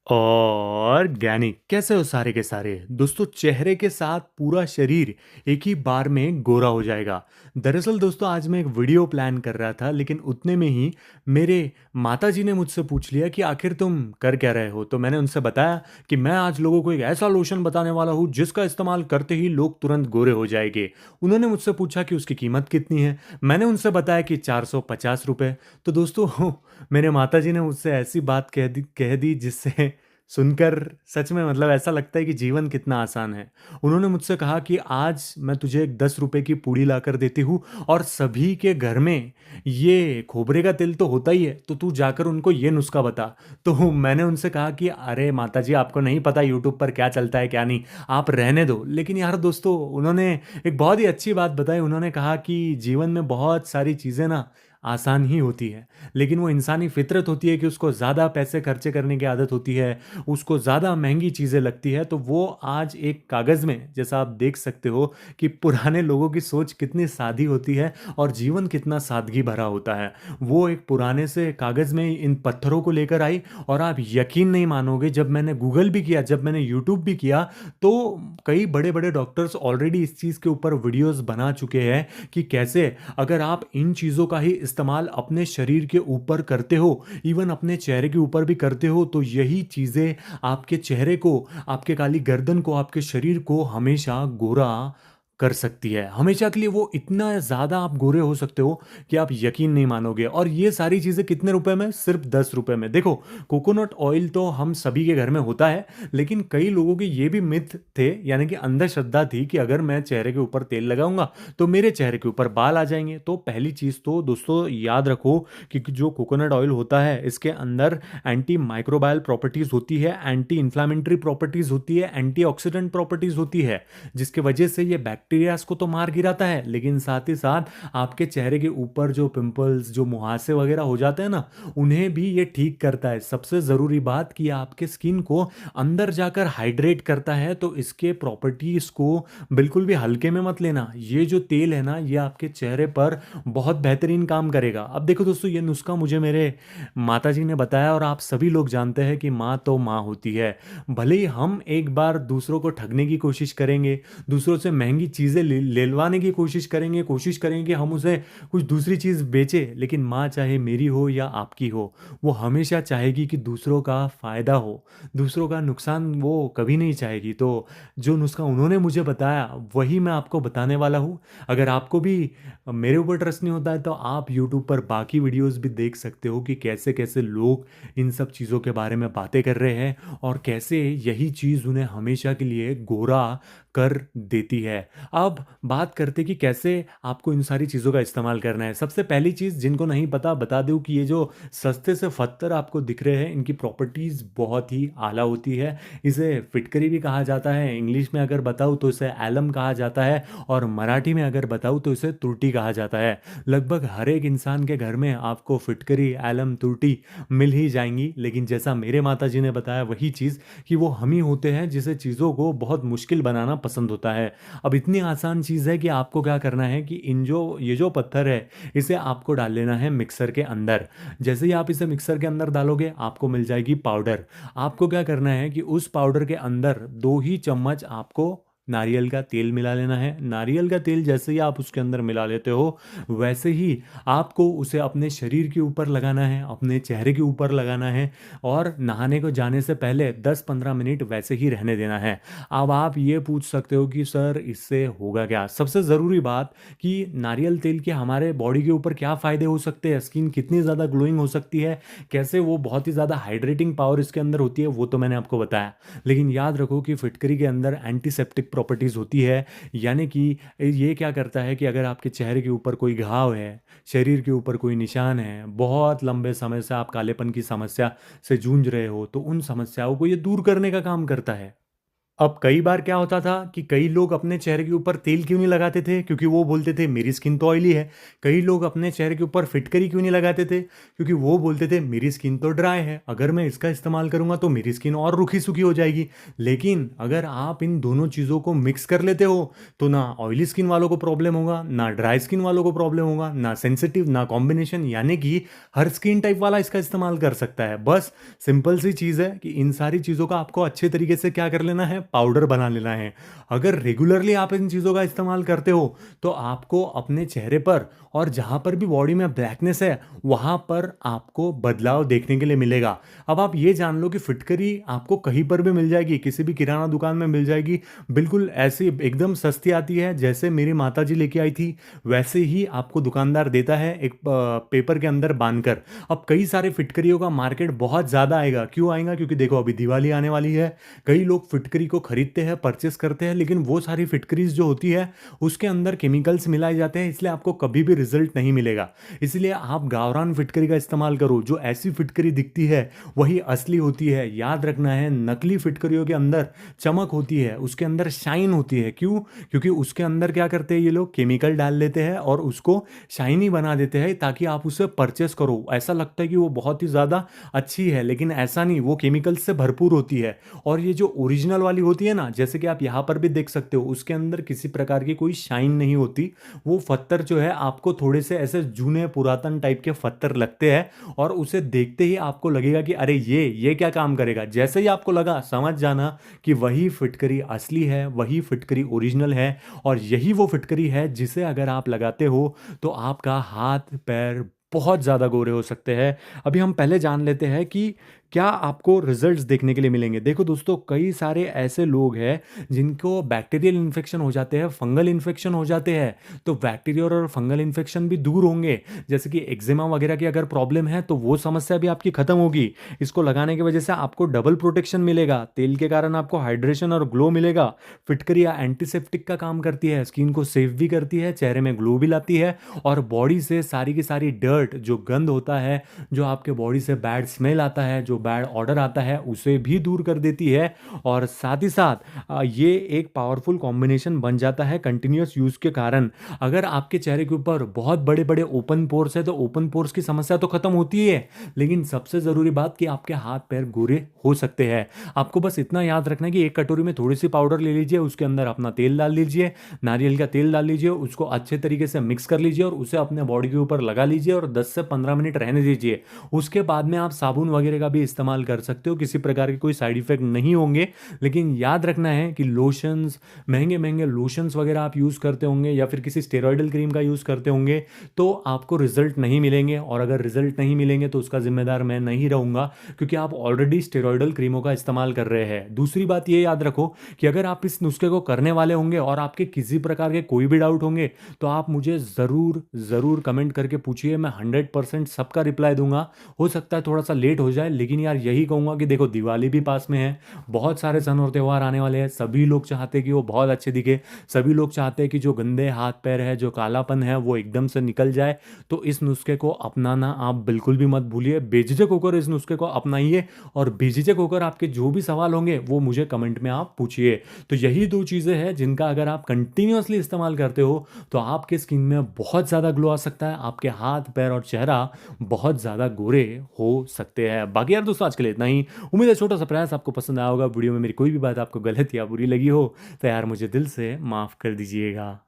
Organic कैसे हो सारे के सारे दोस्तों। चेहरे के साथ पूरा शरीर एक ही बार में गोरा हो जाएगा। दरअसल दोस्तों आज मैं एक वीडियो प्लान कर रहा था, लेकिन उतने में ही मेरे माताजी ने मुझसे पूछ लिया कि आखिर तुम कर क्या रहे हो। तो मैंने उनसे बताया कि मैं आज लोगों को एक ऐसा लोशन बताने वाला हूँ जिसका इस्तेमाल करते ही लोग तुरंत गोरे हो जाएंगे। उन्होंने मुझसे पूछा कि उसकी कीमत कितनी है। मैंने उनसे बताया कि 450 रुपये। तो दोस्तों मेरे माताजी ने मुझसे ऐसी बात कह दी जिससे सुनकर सच में मतलब ऐसा लगता है कि जीवन कितना आसान है। उन्होंने मुझसे कहा कि आज मैं तुझे एक 10 रुपए की पूड़ी ला कर देती हूँ, और सभी के घर में ये खोबरे का तेल तो होता ही है, तो तू जाकर उनको ये नुस्खा बता। तो मैंने उनसे कहा कि अरे माताजी, आपको नहीं पता यूट्यूब पर क्या चलता है क्या नहीं, आप रहने दो। लेकिन यार दोस्तों, उन्होंने एक बहुत ही अच्छी बात बताई। उन्होंने कहा कि जीवन में बहुत सारी चीज़ें ना आसान ही होती है, लेकिन वो इंसानी फितरत होती है कि उसको ज़्यादा पैसे खर्चे करने की आदत होती है, उसको ज़्यादा महंगी चीज़ें लगती है। तो वो आज एक कागज़ में, जैसा आप देख सकते हो कि पुराने लोगों की सोच कितनी सादी होती है और जीवन कितना सादगी भरा होता है। वो एक पुराने से कागज़ में इन पत्थरों को लेकर आई, और आप यकीन नहीं मानोगे, जब मैंने गूगल भी किया, जब मैंने यूट्यूब भी किया, तो कई बड़े बड़े डॉक्टर्स ऑलरेडी इस चीज़ के ऊपर वीडियोस बना चुके हैं कि कैसे अगर आप इन चीज़ों का ही इस्तेमाल अपने शरीर के ऊपर करते हो, इवन अपने चेहरे के ऊपर भी करते हो, तो यही चीज़ें आपके चेहरे को, आपके काली गर्दन को, आपके शरीर को हमेशा गोरा कर सकती है। हमेशा के लिए वो इतना ज़्यादा आप गोरे हो सकते हो कि आप यकीन नहीं मानोगे। और ये सारी चीज़ें कितने रुपए में? सिर्फ 10 रुपए में। देखो, कोकोनट ऑयल तो हम सभी के घर में होता है, लेकिन कई लोगों के ये भी मिथ थे, यानी कि अंधश्रद्धा थी कि अगर मैं चेहरे के ऊपर तेल लगाऊंगा तो मेरे चेहरे के ऊपर बाल आ जाएंगे। तो पहली चीज़ तो दोस्तों याद रखो कि जो कोकोनट ऑयल होता है, इसके अंदर एंटी माइक्रोबायल प्रॉपर्टीज होती है, एंटी इन्फ्लामेटरी प्रॉपर्टीज होती है, एंटीऑक्सीडेंट प्रॉपर्टीज होती है, जिसकी वजह से ये बैक्टीरियाज को तो मार गिराता है, लेकिन साथ ही साथ आपके चेहरे के ऊपर जो पिंपल्स, जो मुहासे वगैरह हो जाते हैं ना, उन्हें भी ये ठीक करता है। सबसे ज़रूरी बात कि आपके स्किन को अंदर जाकर हाइड्रेट करता है। तो इसके प्रॉपर्टीज को बिल्कुल भी हल्के में मत लेना। ये जो तेल है ना, ये आपके चेहरे पर बहुत बेहतरीन काम करेगा। अब देखो दोस्तों, ये नुस्खा मुझे मेरे माताजी ने बताया, और आप सभी लोग जानते हैं कि माँ तो माँ होती है। भले ही हम एक बार दूसरों को ठगने की कोशिश करेंगे, दूसरों से महंगी चीज़ें लेलवाने की कोशिश करेंगे कि हम उसे कुछ दूसरी चीज़ बेचे, लेकिन माँ चाहे मेरी हो या आपकी हो, वो हमेशा चाहेगी कि दूसरों का फ़ायदा हो, दूसरों का नुकसान वो कभी नहीं चाहेगी। तो जो नुस्खा उन्होंने मुझे बताया वही मैं आपको बताने वाला हूँ। अगर आपको भी मेरे ऊपर ट्रस्ट नहीं होता है, तो आप यूट्यूब पर बाकी वीडियोस भी देख सकते हो कि कैसे कैसे लोग इन सब चीज़ों के बारे में बातें कर रहे हैं, और कैसे यही चीज़ उन्हें हमेशा के लिए गोरा कर देती है। अब बात करते कि कैसे आपको इन सारी चीज़ों का इस्तेमाल करना है। सबसे पहली चीज़, जिनको नहीं पता बता दूं कि ये जो सस्ते से पत्थर आपको दिख रहे हैं, इनकी प्रॉपर्टीज़ बहुत ही आला होती है। इसे फिटकरी भी कहा जाता है, इंग्लिश में अगर बताऊँ तो इसे एलम कहा जाता है, और मराठी में अगर बताऊँ तो इसे तुरटी कहा जाता है। लगभग हर एक इंसान के घर में आपको फिटकरी, एलम, तुरटी मिल ही जाएंगी। लेकिन जैसा मेरे माताजी ने बताया वही चीज़, कि वो हम ही होते हैं जिसे चीज़ों को बहुत मुश्किल बनाना पसंद होता है। अब इतनी आसान चीज़ है कि आपको क्या करना है कि इन जो ये जो पत्थर है, इसे आपको डाल लेना है मिक्सर के अंदर। जैसे ही आप इसे मिक्सर के अंदर डालोगे, आपको मिल जाएगी पाउडर। आपको क्या करना है कि उस पाउडर के अंदर 2 ही चम्मच आपको नारियल का तेल मिला लेना है। नारियल का तेल जैसे ही आप उसके अंदर मिला लेते हो, वैसे ही आपको उसे अपने शरीर के ऊपर लगाना है, अपने चेहरे के ऊपर लगाना है, और नहाने को जाने से पहले 10-15 मिनट वैसे ही रहने देना है। अब आप ये पूछ सकते हो कि सर इससे होगा क्या? सबसे ज़रूरी बात कि नारियल तेल के हमारे बॉडी के ऊपर क्या फ़ायदे हो सकते हैं, स्किन कितनी ज़्यादा ग्लोइंग हो सकती है, कैसे वो बहुत ही ज़्यादा हाइड्रेटिंग पावर इसके अंदर होती है, वो तो मैंने आपको बताया। लेकिन याद रखो कि फिटकरी के अंदर एंटीसेप्टिक प्रॉपर्टीज़ होती है, यानी कि ये क्या करता है कि अगर आपके चेहरे के ऊपर कोई घाव है, शरीर के ऊपर कोई निशान है, बहुत लंबे समय से आप कालेपन की समस्या से जूझ रहे हो, तो उन समस्याओं को ये दूर करने का काम करता है। अब कई बार क्या होता था कि कई लोग अपने चेहरे के ऊपर तेल क्यों नहीं लगाते थे, क्योंकि वो बोलते थे मेरी स्किन तो ऑयली है। कई लोग अपने चेहरे के ऊपर फिटकरी क्यों नहीं लगाते थे, क्योंकि वो बोलते थे मेरी स्किन तो ड्राई है, अगर मैं इसका इस्तेमाल करूंगा तो मेरी स्किन और रूखी सूखी हो जाएगी। लेकिन अगर आप इन दोनों चीज़ों को मिक्स कर लेते हो तो ना ऑयली स्किन वालों को प्रॉब्लम होगा, ना ड्राई स्किन वालों को प्रॉब्लम होगा, ना सेंसिटिव, ना कॉम्बिनेशन, यानी कि हर स्किन टाइप वाला इसका इस्तेमाल कर सकता है। बस सिंपल सी चीज़ है कि इन सारी चीज़ों का आपको अच्छे तरीके से क्या कर लेना है, पाउडर बना लेना है। अगर रेगुलरली आप इन चीज़ों का इस्तेमाल करते हो तो आपको अपने चेहरे पर और जहाँ पर भी बॉडी में ब्लैकनेस है वहाँ पर आपको बदलाव देखने के लिए मिलेगा। अब आप ये जान लो कि फिटकरी आपको कहीं पर भी मिल जाएगी, किसी भी किराना दुकान में मिल जाएगी, बिल्कुल ऐसी एकदम सस्ती आती है जैसे मेरी माता जी लेके आई थी, वैसे ही आपको दुकानदार देता है एक पेपर के अंदर बांधकर। अब कई सारे फिटकरियों का मार्केट बहुत ज़्यादा आएगा। क्यों आएगा? क्योंकि देखो अभी दिवाली आने वाली है, कई लोग फिटकरी को खरीदते हैं, परचेस करते हैं, लेकिन वो सारी फिटकरीज जो होती है उसके अंदर केमिकल्स मिलाए जाते हैं, इसलिए आपको कभी भी रिजल्ट नहीं मिलेगा। इसलिए आप गावरान फिटकरी का इस्तेमाल करो। जो ऐसी फिटकरी दिखती है वही असली होती है, याद रखना है। नकली फिटकरियों के अंदर चमक होती है, उसके अंदर शाइन होती है। क्यों? क्योंकि उसके अंदर क्या करते हैं ये लोग, केमिकल डाल देते हैं और उसको शाइनी बना देते हैं ताकि आप उसे परचेस करो। ऐसा लगता है कि वो बहुत ही ज़्यादा अच्छी है, लेकिन ऐसा नहीं, वो केमिकल्स से भरपूर होती है। और ये जो ओरिजिनल वाली होती है ना, जैसे कि आप यहाँ पर भी देख सकते हो, उसके अंदर किसी प्रकार की कोई शाइन नहीं होती। वो पत्थर जो है आपको थोड़े से ऐसे जूने पुरातन टाइप के पत्थर लगते हैं और उसे देखते ही आपको लगेगा कि अरे ये क्या काम करेगा। जैसे ही आपको लगा समझ जाना कि वही फिटकरी असली है, वही फिटकरी ओरिजिनल है, और यही वो फिटकरी है जिसे अगर आप लगाते हो तो आपका हाथ पैर बहुत ज़्यादा गोरे हो सकते हैं। अभी हम पहले जान लेते हैं कि क्या आपको रिजल्ट्स देखने के लिए मिलेंगे। देखो दोस्तों, कई सारे ऐसे लोग हैं जिनको बैक्टीरियल इन्फेक्शन हो जाते हैं, फंगल इन्फेक्शन हो जाते हैं, तो बैक्टीरियल और फंगल इन्फेक्शन भी दूर होंगे। जैसे कि एक्जिमा वगैरह की अगर प्रॉब्लम है तो वो समस्या भी आपकी खत्म होगी। इसको लगाने की वजह से आपको डबल प्रोटेक्शन मिलेगा, तेल के कारण आपको हाइड्रेशन और ग्लो मिलेगा। फिटकरी या एंटीसेप्टिक का काम करती है, स्किन को सेफ भी करती है, चेहरे में ग्लो भी लाती है, और बॉडी से सारी की सारी डर्ट, जो गंद होता है, जो आपके बॉडी से बैड स्मेल आता है, जो बैड ऑर्डर आता है, उसे भी दूर कर देती है। और साथ ही साथ ये एक पावरफुल कॉम्बिनेशन बन जाता है कंटिन्यूस यूज के कारण। अगर आपके चेहरे के ऊपर बहुत बड़े बड़े ओपन पोर्स है तो ओपन पोर्स की समस्या तो खत्म होती ही है, लेकिन सबसे जरूरी बात कि आपके हाथ पैर गोरे हो सकते हैं। आपको बस इतना याद रखना है कि एक कटोरी में थोड़ी सी पाउडर ले लीजिए, उसके अंदर अपना तेल डाल लीजिए, नारियल का तेल डाल लीजिए, उसको अच्छे तरीके से मिक्स कर लीजिए और उसे अपने बॉडी के ऊपर लगा लीजिए और 10 से 15 मिनट रहने दीजिए। उसके बाद में आप साबुन वगैरह का भी इस्तेमाल कर सकते हो, किसी प्रकार के कोई साइड इफेक्ट नहीं होंगे। लेकिन याद रखना है कि लोशंस, महंगे महंगे लोशंस वगैरह आप यूज़ करते होंगे या फिर किसी स्टेरॉयडल क्रीम का यूज़ करते होंगे तो आपको रिजल्ट नहीं मिलेंगे, और अगर रिजल्ट नहीं मिलेंगे तो उसका जिम्मेदार मैं नहीं रहूंगा, क्योंकि आप ऑलरेडी स्टेरॉयडल क्रीमों का इस्तेमाल कर रहे हैं। दूसरी बात ये याद रखो कि अगर आप इस नुस्खे को करने वाले होंगे और आपके किसी प्रकार के कोई भी डाउट होंगे तो आप मुझे ज़रूर ज़रूर कमेंट करके पूछिए, मैं 100% सबका रिप्लाई दूंगा। हो सकता है थोड़ा सा लेट हो जाए, लेकिन यार यही कहूँगा कि देखो दिवाली भी पास में है, बहुत सारे सन और त्यौहार आने वाले हैं, सभी लोग चाहते हैं कि वो बहुत अच्छे दिखे, सभी लोग चाहते हैं कि जो गंदे हाथ पैर है, जो कालापन है, वो एकदम से निकल जाए। तो इस नुस्खे को अपनाना आप बिल्कुल भी मत भूलिए, बेझिझक होकर इस नुस्खे को अपनाइए, और बेझिझक होकर आपके जो भी सवाल होंगे वो मुझे कमेंट में आप पूछिए। तो यही दो चीज़ें हैं जिनका अगर आप कंटिन्यूअसली इस्तेमाल करते हो तो आपके स्किन में बहुत ज़्यादा ग्लो आ सकता है, आपके हाथ पैर और चेहरा बहुत ज़्यादा गोरे हो सकते हैं। बाकी यार दोस्तों, आज के लिए इतना ही। उम्मीद है छोटा सा प्रयास आपको पसंद आया होगा। वीडियो में मेरी कोई भी बात आपको गलत या बुरी लगी हो तो यार मुझे दिल से माफ़ कर दीजिएगा।